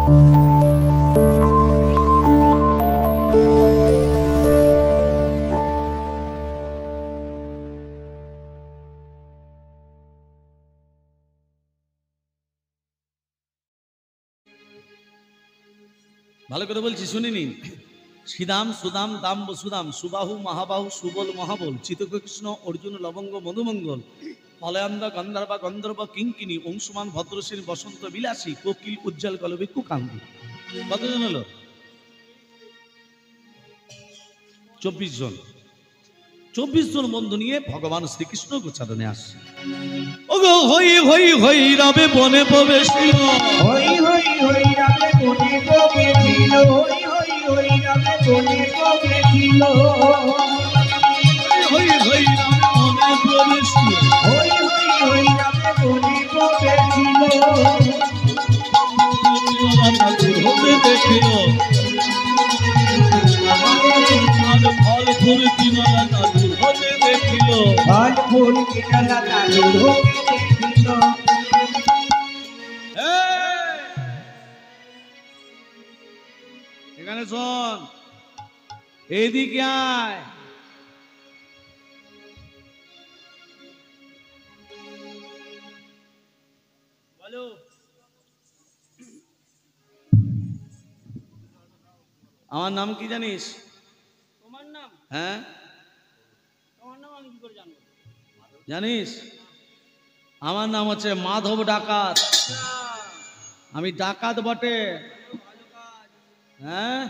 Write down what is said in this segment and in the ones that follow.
ভালো করে বলছি শুনে নিন। শ্রীদাম সুদাম দাম বসুদাম সুবাহু মহাবাহু সুবল মহাবল চিতকৃষ্ণ অর্জুন লবঙ্গ মধুমঙ্গল ফলয়ান্দ গন্ধর্বা গন্ধর্ব কিঙ্কিনী অংশুমান ভদ্রশ্রী বসন্ত বিলাসী কোকিল উজ্জ্বল কলবিক্ষু কান্তি। কতজন হলো? 24 জন। 24 জন বন্ধু নিয়ে ভগবান শ্রীকৃষ্ণ গোচারণে আসছে। ওগো হই হই হই রবে বনে প্রবেশিল, হই হই হই রবে বনে প্রবেশিল, হই হই হই রবে বনে প্রবেশিল, হই হই রবে বনে প্রবেশিল, হই হই হই রবে বনে প্রবেশিল, হতে দেখিল ফল ফুল কিনলা নাদুর হতে দেখিল, ফল ফুল কিনলা নাদুর হতে দেখিল। এখানে শোন, এইদিকে আয়। বলো আমার নাম কি জানিস? তোমার নাম? হ্যাঁ তোমার নাম আমি কি করে জানবো? জানিস আমার নাম হচ্ছে মাধব ডাকাত। আমি ডাকাত বটে। হ্যাঁ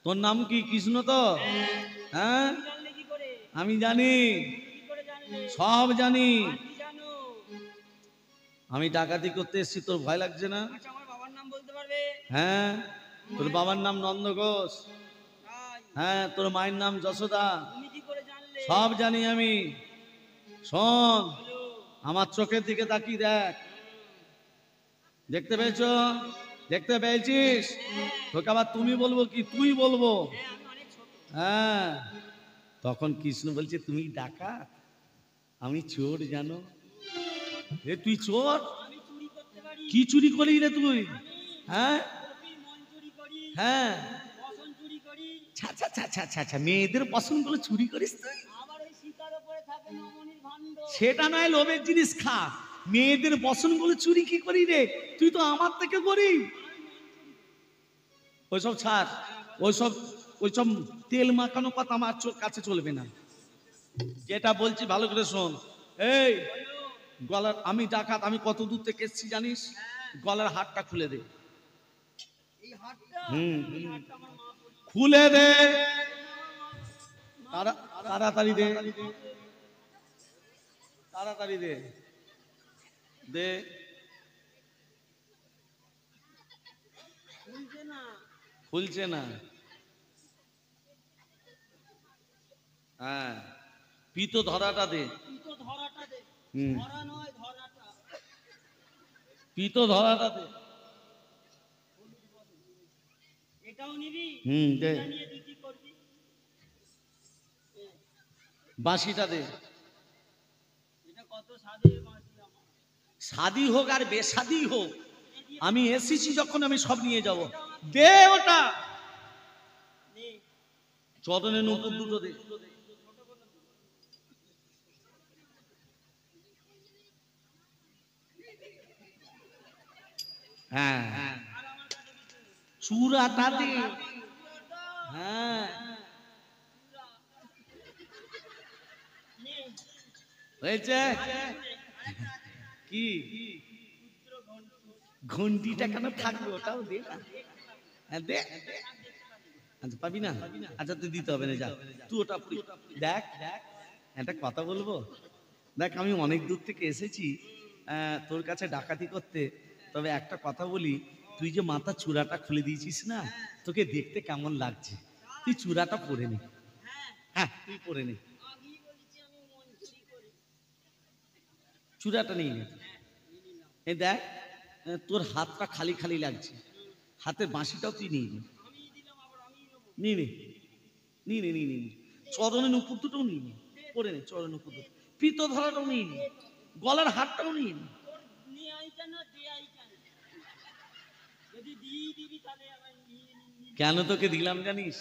তোর নাম কি? কৃষ্ণ তো? হ্যাঁ জানলে কি করে? আমি জানি, কি করে জানলে? সব জানি। কি জানো? আমি ডাকাতি করতে এসেছি, তোর ভয় লাগছে না? আচ্ছা আমার বাবার নাম বলতে পারবে? হ্যাঁ তোর বাবার নাম নন্দ ঘোষ। তাই? হ্যাঁ তোর মায়ের নাম যশোদা। তুমি কি করে জানলে? সব জানি আমি। শোন বলো। আমার চোখের দিকে তাকিয়ে দেখ। দেখতে পেয়েছো? দেখতে পেয়েছিস? তোকে আবার তুমি বলবো কি তুই বলবো? হ্যাঁ আমি অনেক ছোট। হ্যাঁ তখন কৃষ্ণ বলছে তুমি ডাকাত, আমি চোর জানো? এ তুই চোর? আমি চুরি করতে পারি। কি চুরি করি রে তুই? হ্যাঁ কপির মন চুরি করি, হ্যাঁ বসন চুরি করি, আচ্ছা আচ্ছা আচ্ছা আচ্ছা আচ্ছা মেয়েদের পছন্দগুলো চুরি করিস তুই? আবার ওই শিকার উপরে থাকে নমনির ভাণ্ড। সেটা নয়, লোভের জিনিস খা। মেয়েদের বসনগুলো চুরি কি করি রে? তুই তো আমার থেকে গরিব। ওইসব ছাড়, ওইসব ওইসব তেল মাখানো কথা আমার কাছে চলবে না। যেটা বলছি ভালো করে শোন। এই গলার, আমি ডাকাত, আমি কত দূর থেকে এসেছি জানিস? গলার হারটা খুলে দে। এই হাটটা, হুম এই হাটটা আমার মা পরিয়ে খুলে দে, তাড়াতাড়ি দে, তাড়াতাড়ি দে, দে। খুলছে না। খুলছে না? হ্যাঁ পিতো ধরাটা দে। পিতো ধরাটা দে। হুম ধরা নয় ধরাটা। পিতো ধরাটা দে। এটাও নিবি? হুম দে। এটা নিয়ে তুই কি করবি? বাঁশিটা দে। এটা কত স্বাদের বাঁশি আমার। শাদি হোক আর বেশাদি হোক, আমি এসেছি যখন আমি সব নিয়ে যাব। দে ওটা। নে। চরণে নূপুর দুটো দে। হ্যাঁ হ্যাঁ চূড়াটা দে। হ্যাঁ নে। হয়েছে কি? ঘন্টিটা কেন থাকবে? ওটাও দে না। হ্যাঁ দে। আচ্ছা পাবি না? আচ্ছা তুই দিতে হবে না, যা তুই ওটা দেখ। একটা কথা বলবো, দেখ আমি অনেক দূর থেকে এসেছি তোর কাছে ডাকাতি করতে। তবে একটা কথা বলি, তুই যে মাথা চূড়াটা খুলে দিয়েছিস না, তোকে দেখতে কেমন লাগছে? তুই চূড়াটা পরে নে। হ্যাঁ তুই পরে নে, আগেই বলেছি আমি মন চুরি করি। চূড়াটা নিয়ে নে। এই দেখ তোর হাতটা খালি খালি লাগছে, হাতের বাঁশিটাও তুই নিয়ে নে। আমি দিলাম আবার আমি নেবো। নিয়ে নে, নিয়ে নে, নিয়ে নে। চরণের নুপুর দুটোও নিয়ে নে, পরে নে চরণের নুপুর দুটো। পিতো ধরাটাও নিয়ে নে, গলার হারটাও নিয়ে নে। তোর নিয়ে I can, they I can? যদি দিয়ে দিবি তাহলে আমার নিয়ে কেন তোকে দিলাম জানিস?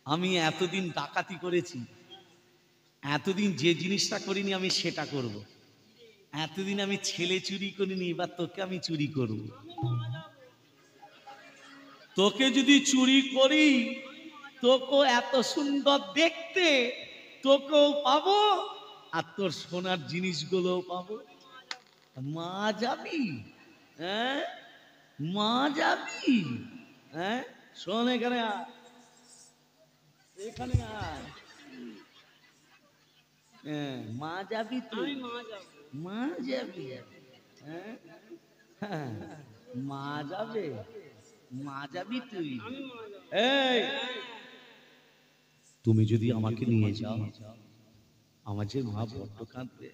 আমি এতদিন ডাকাতি করেছি, এতদিন যে জিনিসটা করিনি আমি সেটা করব। এতদিন আমি ছেলে চুরি করিনি, এবার তোকে আমি চুরি করব। তোকে যদি চুরি করি, তোকেও এত সুন্দর দেখতে, তোকেও পাবো আর তোর সোনার জিনিসগুলোও পাবো। মা যাবি? হ্যাঁ, মা যাবি? হ্যাঁ, শোন, এখানে আয়, এখানে আয়। হ্যাঁ, মা যাবি তুই? আমি মা যাবো। মা যাবি? হ্যাঁ, হ্যাঁ, মা যাবে? মা যাবি তুই? আমি মা যাবো। এই, তুমি যদি আমাকে নিয়ে যাও, আমার যে মা বড্ড কাঁদবে।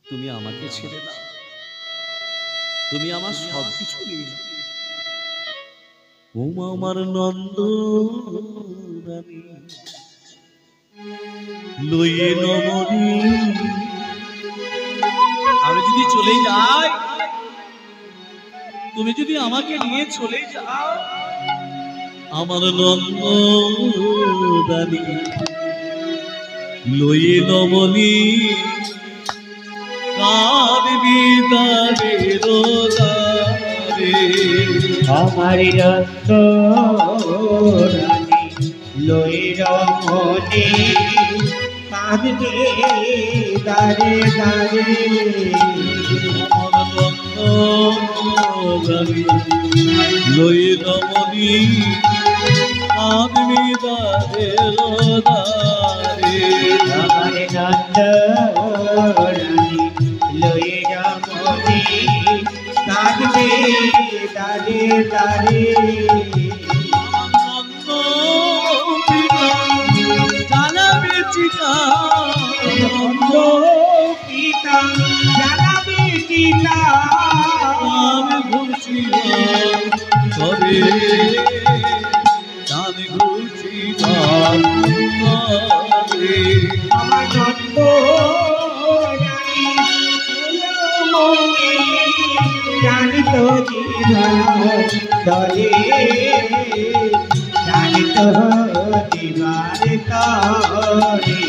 তুমি আমাকে ছেড়ে দাও, তুমি আমার সবকিছু নিয়ে যাও। ও মা আমার নন্দ রানী, লইয়ে নমনি। আমি যদি চলে যাই, তুমি যদি আমাকে নিয়ে চলে যাও, আমার নন্দ রানী লইয়ে নমনি, কাঁদবি দারে রোদারে। আমার নন্দ রানী লইর মনে, কাঁদবে দারে দারে। আমার নন্দ রানী লইয়ে নমনি, কাঁদবি দারে রোদারে। আমার নন্দ রানী লইর মনে, কাঁদবে দারে দারে। জানাবে চিতা, নন্দ পিতা জানাবে পিতা, আমি ঘুরছি তবে, আমি ঘুরছি আমার নন্দ রানী মনে, জানিত দিবার তরে, জানিত দিবার তরে।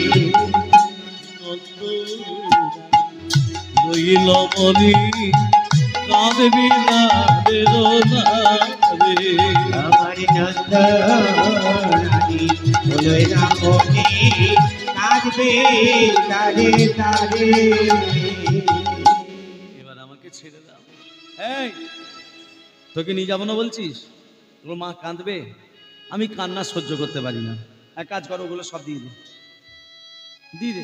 লইল মনি, কাঁদবি না রে। আমার নন্দ রানী লইর মনে, কাঁদবে তারে তারে। এবার আমাকে ছেড়ে দাও। এই, তোকে নিয়ে যাবো না বলছিস? তোর মা কাঁদবে, আমি কান্না সহ্য করতে পারি না। এক কাজ করো, ওগুলো সব দিয়ে দে, দিয়ে দে,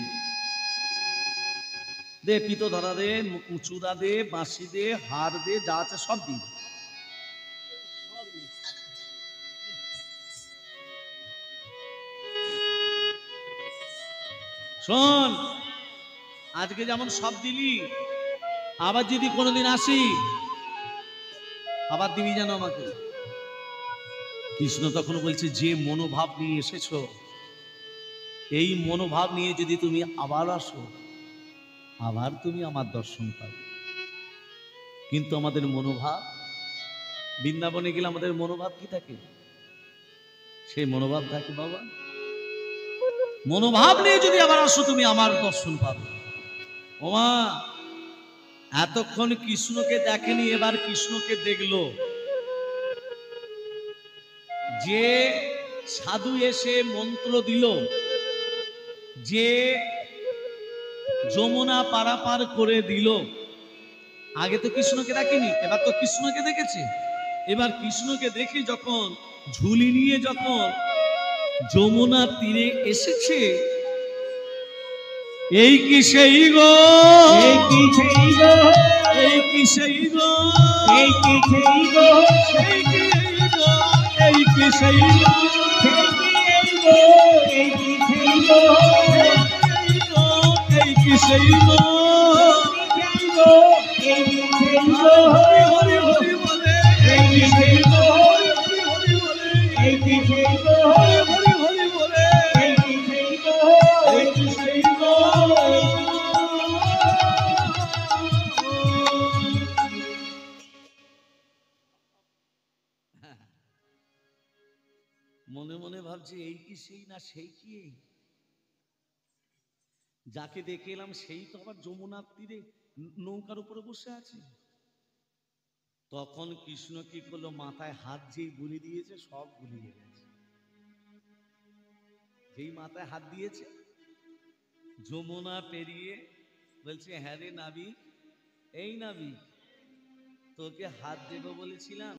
দে, পিতো ধরা দে, চূড়া দে, বাঁশি দে, হার দে, যা আছে সব দিয়ে দে। শোন, আজকে যেমন সব দিলি, আবার যদি কোনোদিন আসি, আবার দিবি যেন আমাকে। কৃষ্ণ তখন বলছে, যে মনোভাব নিয়ে এসেছো, এই মনোভাব নিয়ে যদি তুমি আবার আসো, আবার তুমি আমার দর্শন পাবে। কিন্তু আমাদের মনোভাব, বৃন্দাবনে গেলে আমাদের মনোভাব কি থাকে? সেই মনোভাব থাকে বাবা, মনোভাব নিয়ে যদি আবার আসো, তুমি আমার দর্শন পাবে। ওমা, এতক্ষণ কৃষ্ণকে দেখেনি, এবার কৃষ্ণকে দেখলো। যে সাধু এসে মন্ত্র দিল, যে যমুনা পারাপার করে দিল, আগে তো কৃষ্ণকে দেখেনি, এবার তো কৃষ্ণকে দেখেছে। এবার কৃষ্ণকে দেখে যখন ঝুলি নিয়ে যখন যমুনার তীরে এসেছে, এই কি সেই গো, এই কি সেই গো, এই কি সেই গো, এই কি সেই গো, এই কি এই গো, এই কি সেই গো, এই কি সেই গো, এই কি সেই গো, এই কি সেই গো, হরি হরি হরি বলে, এই কি সেই গো, হরি হরি বলে, এই কি সেই গো, হরি হরি হরি বলে, এই কি সেই গো, এই কি সেই গো। মনে মনে ভাবছে এই কি সেই, না সেই কি এই? যাকে দেখে এলাম সেই তো আবার যমুনার তীরে নৌকার উপরে বসে আছে। তখন কৃষ্ণ কি করলো, মাথায় হাত যেই বুলি দিয়েছে সব গুলিয়ে গেছে। যেই মাথায় হাত দিয়েছে, যমুনা পেরিয়ে বলছে, হ্যাঁ রে নাবিক, এই নাবিক, তোকে হাত দেবো বলেছিলাম,